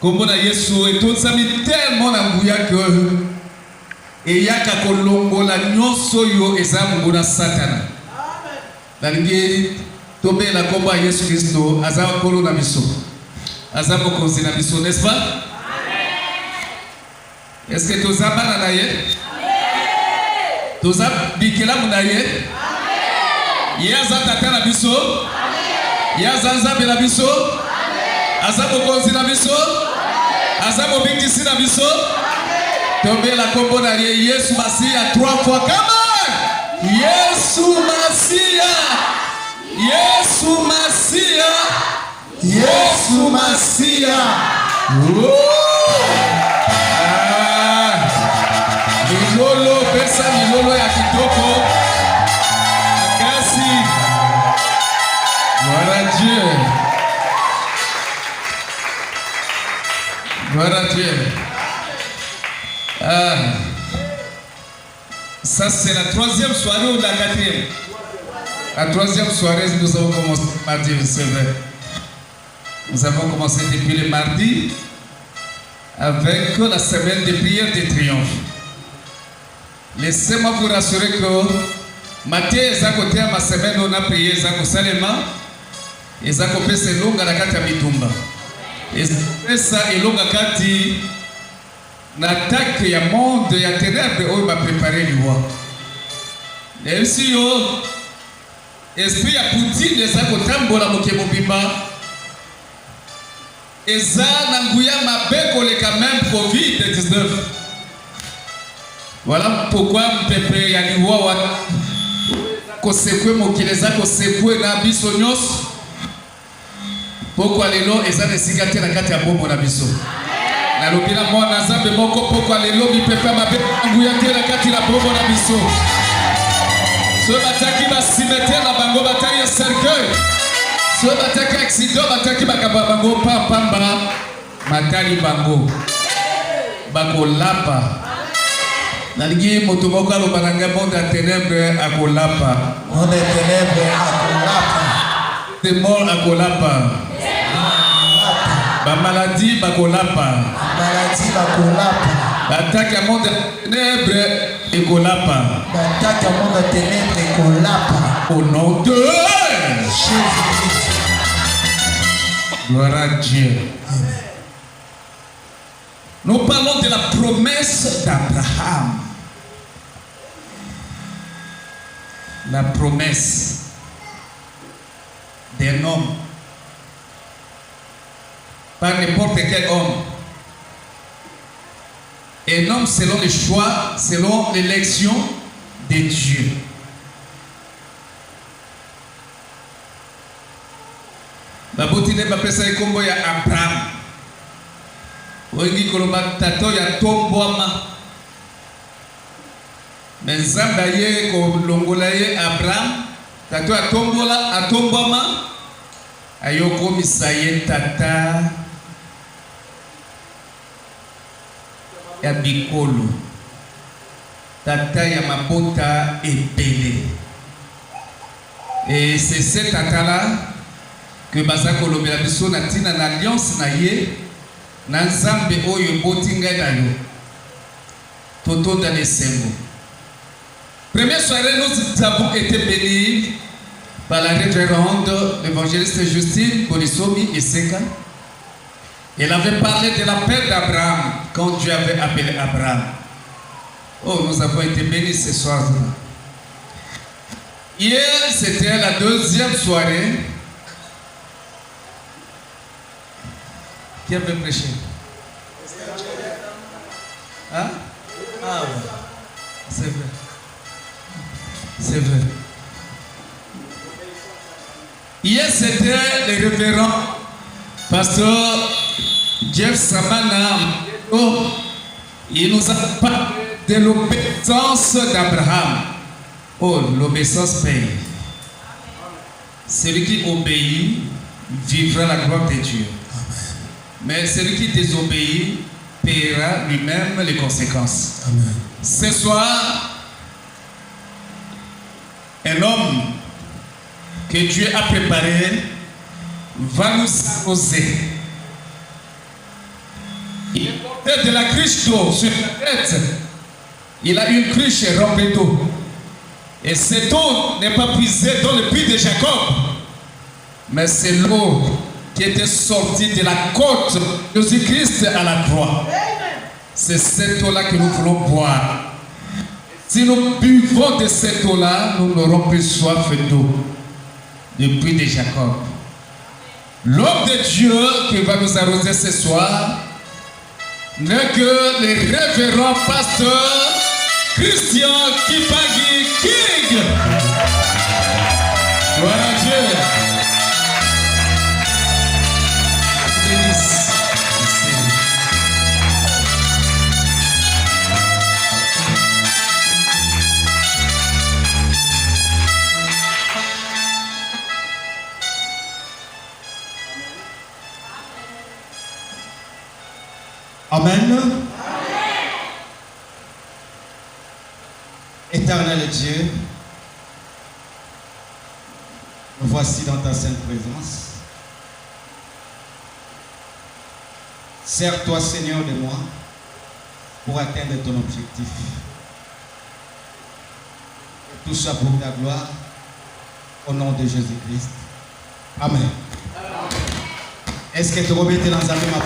Kombo na Yesu etonsami tellement na nguya que eyaka kolongola nyonso yo eza mungu na Satana. Nalingi tobe la kombo ya Yesu Kristo aza kolo na biso. Aza mokonzi na biso, n'est-ce pas? Amen. Est-ce que toza bana na ye? Amen. Toza bikela muna ye? Amen. Yaza tata na biso? Amen. Yaza nzambe na biso? Amen. Aza mokonzi na biso? Amen. Aza mobikisi na biso? Amen. Tobe la kombo na ye Yesu Masia 3 fois. Come on! Yesu Masia! Yesu Masia! Yesu Masia! Milolo pesa milolo ya kitoko. Kasi. Gloire à Dieu. Gloire à Dieu. Ça c'est la troisième soirée ou la quatrième? La troisième soirée, nous avons commencé mardi, c'est vrai. Nous avons commencé depuis le mardi avec la semaine de prière de triomphe. Laissez-moi vous rassurer que Matthieu est à côté de ma semaine, on a prié Zako Salema et Zako Pese Longa la Kati Mitumba. Et ça est Longa Kati l'attaque ya monde ya ténèbres où il m'a préparé le roi. Et si yo esprit ya Poutine les a kotambola mokemo bimba eza na nguya mabeko le quand même Covid-19. Voilà pourquoi pepe ya liwa wa kosekwe mokileza kosekwe na biso nyos. Pourquoi lelo eza nesikate na kati ya bombo na biso. Na lobina mwana zambe moko pourquoi lelo bi pepe mabeko nguya te na kati la bombo na biso. So bataki ba cimetière na bango bataille cercueil. So bataki accident bataki bakaba bango pamba matali bango. Bango lapa. Nalingi moto moko alobananga monde à ténèbres akolapa. Monde à ténèbres akolapa. Des morts akolapa. Ba maladie bakolapa. Maladie bakolapa. L'attaque à monde ténèbres et kolapa. L'attaque à monde ténèbres et kolapa. Au nom de Jésus-Christ. Gloire à Dieu. Amen. Nous parlons de la promesse d'Abraham. La promesse d'un homme. Pas n'importe quel homme. Un homme selon le choix, selon l'élection de Dieu. La beauté n'est pas pensée comme il y a Abraham. Oingi koloba tato ya tombwama. Mais Zambaye ko longolaye Abraham tato ya tombola atombwama ayoko misaye tata ya bikolo tata ya mabota epele. Et c'est cet tata-là que Bazako lobela biso na tina na alliance na ye na nzambe oyo botinga na yo toto dans les symboles. Première soirée, nous avons été bénis par la révérende l'évangéliste Justine Bonisomi Iseka. Elle avait parlé de la paix d'Abraham quand Dieu avait appelé Abraham. Oh, nous avons été bénis ce soir-là. Hier, c'était la deuxième soirée. Qui avait prêché? Hein? Ah oui, c'est vrai. C'est vrai. Hier, c'était le révérend pasteur Jeff Samana. Oh, il nous a parlé de l'obéissance d'Abraham. Oh, l'obéissance paye. Celui qui obéit vivra la gloire de Dieu. Mais celui qui désobéit paiera lui-même les conséquences. Amen. Ce soir, un homme que Dieu a préparé va nous arroser. Il est porté de la cruche d'eau sur la tête. Il a une cruche remplie d'eau. Et cette eau n'est pas puisée dans le puits de Jacob, mais c'est l'eau qui était sortie de la côte de Jésus-Christ à la croix. C'est cette eau-là que nous voulons boire. Si nous buvons de cette eau-là, nous n'aurons plus soif d'eau. Du puits de Jacob. L'homme de Dieu qui va nous arroser ce soir n'est que le révérend pasteur Christian Kipagi King. Gloire à Dieu. Amen. Éternel Dieu, nous voici dans ta sainte présence. Sers-toi, Seigneur, de moi pour atteindre ton objectif. Et tout ça pour ta gloire, au nom de Jésus-Christ. Amen. Est-ce que tu remets dans un ma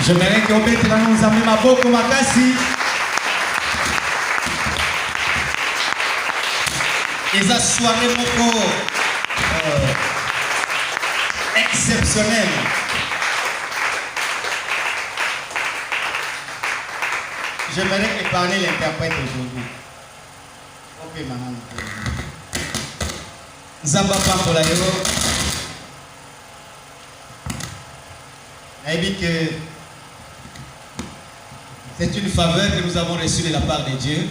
j'aimerais que vous mettez dans nos amis ma boko makasi. Et ça soirée beaucoup exceptionnelle. J'aimerais épargner l'interprète aujourd'hui. Ok, maman. Zamba Pampola Yo. Il dit que c'est une faveur que nous avons reçue de la part de Dieu.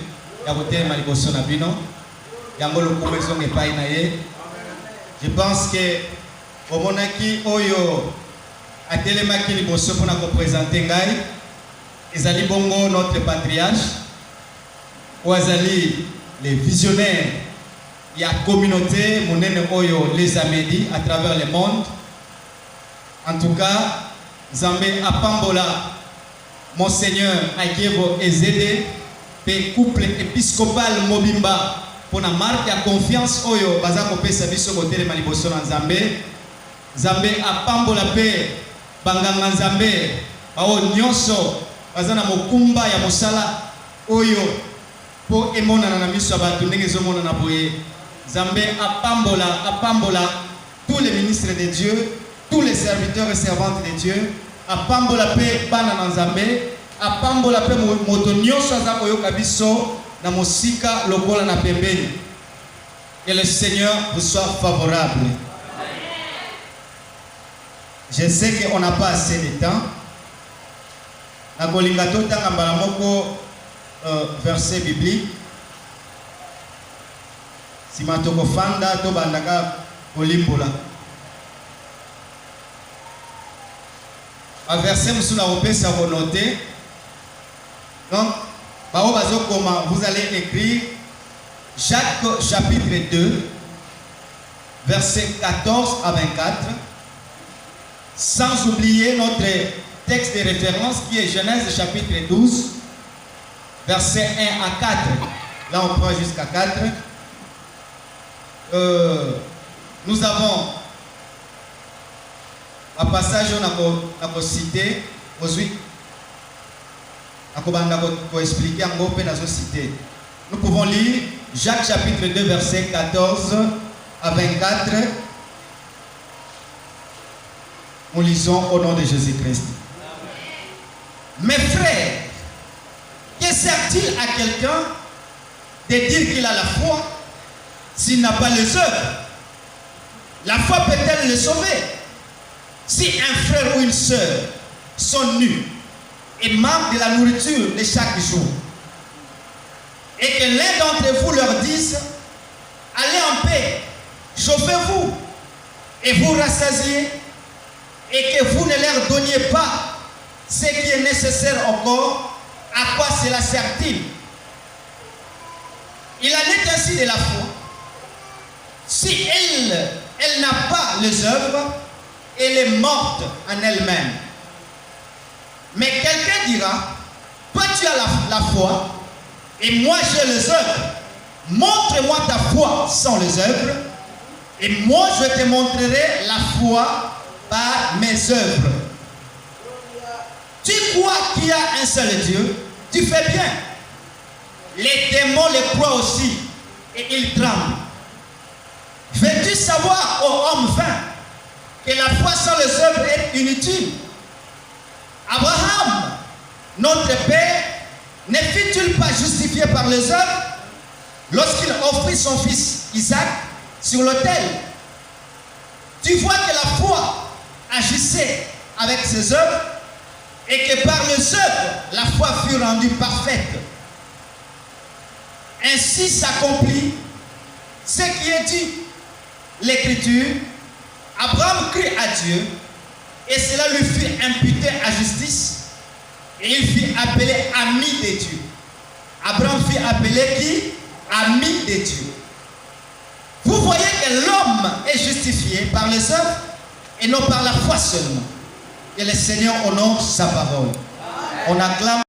Je pense que au monaki oyo a télémaki liboso pour nous présenter ngai ezali bongo notre patriarche oazali les visionnaires il y a communauté monene oyo les Amédis à travers le monde. En tout cas Zambé apambola Monseigneur Akevo Ezede, le couple épiscopal Mobimba, pour la marque de confiance Oyo, Bazako Pesa Biso Botere Maliboso en Zambé, Zambé apambola pe, Banganga Zambé, Bao Nyonso, Bazana Mokumba ya Mosala Oyo, pour Emona Nanamiso Abatu Negezomona Naboye, Zambé apambola tous les ministres de Dieu, tous les serviteurs et servantes de Dieu. Apambola pe bana na Nzambe, apambola pe moto nyonso aza koyoka biso na mosika lokola na pembeni. Que le Seigneur vous soit favorable. Je sais qu'on n'a pas assez de temps. Na kolinga totanga mbala moko verset biblique. Si matoko fanda to bandaka kolimbola. Un verset Moussuna Ropé, ça va noter. Donc, vous allez écrire Jacques chapitre 2, versets 14 à 24, sans oublier notre texte de référence qui est Genèse chapitre 12, versets 1 à 4. Là, on prend jusqu'à 4. Nous avons un passage on a cité aujourd'hui pour expliquer en gros cité. Nous pouvons lire Jacques chapitre 2 verset 14 à 24. Nous lisons au nom de Jésus-Christ. Mes frères, que sert-il à quelqu'un de dire qu'il a la foi s'il n'a pas les œuvres? La foi peut-elle le sauver? Si un frère ou une sœur sont nus et manquent de la nourriture de chaque jour, et que l'un d'entre vous leur dise, allez en paix, chauffez-vous et vous rassasiez, et que vous ne leur donniez pas ce qui est nécessaire encore, à quoi cela sert-il? Il en est ainsi de la foi. si elle n'a pas les œuvres, elle est morte en elle-même. Mais quelqu'un dira, toi tu as la foi, et moi j'ai les œuvres. Montre-moi ta foi sans les œuvres, et moi je te montrerai la foi par mes œuvres. Tu crois qu'il y a un seul Dieu, tu fais bien. Les démons les croient aussi, et ils tremblent. Veux-tu savoir, ô homme vain, que la foi sans les œuvres est inutile? Abraham, notre père, ne fut-il pas justifié par les œuvres lorsqu'il offrit son fils Isaac sur l'autel? Tu vois que la foi agissait avec ses œuvres et que par les œuvres, la foi fut rendue parfaite. Ainsi s'accomplit ce qui est dit. L'Écriture, Abraham crut à Dieu et cela lui fut imputé à justice et il fut appelé ami de Dieu. Abraham fut appelé qui? Ami de Dieu. Vous voyez que l'homme est justifié par les œuvres et non par la foi seulement. Et le Seigneur honore sa parole. On acclame.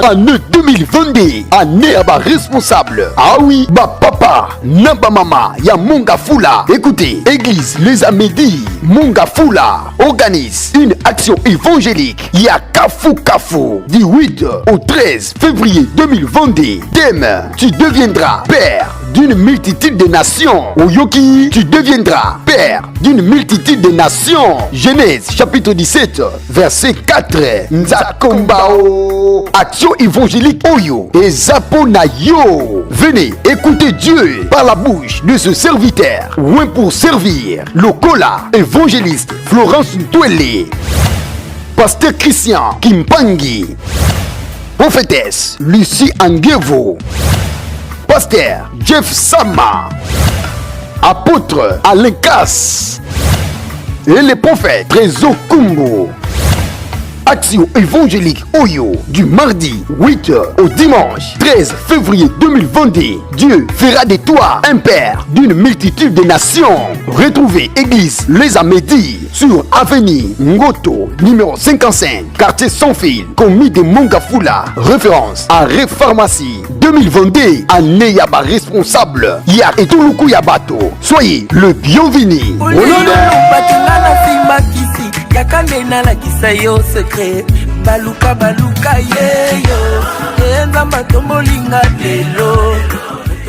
Année 2022, année à responsable. Ah oui, bah papa, namba mama, ya Monga Fula. Écoutez, Église Les Amédis, Monga Fula organise une action évangélique. Ya Kafu Kafu, du 8 au 13 février 2022. Thème, tu deviendras père d'une multitude de nations. Oyoki, tu deviendras père d'une multitude de nations. Genèse chapitre 17, verset 4. Nzakombao. Action évangélique Oyo et Zapona Yo. Venez écouter Dieu par la bouche de ce serviteur. Ouin pour servir. Lokola, évangéliste Florence Ntwele. Pasteur Christian Kimpangi. Prophétesse Lucie Angevo. Pasteur Jeff Sama. Apôtre Alain Casse. Et les prophètes Trésor Kumbo. Action évangélique Oyo du mardi 8 au dimanche 13 février 2022. Dieu fera de toi un père d'une multitude de nations. Retrouvez Église Les Amédis sur avenue Ngoto numéro 55, quartier sans fil, commis de Monga Fula. Référence à Pharmacie 2022. Année Yaba responsable Yak et Touloukou Yabato. Soyez le bienvenu. Yakandena la kisayo secret baluka yeyo enza matombolinga lelo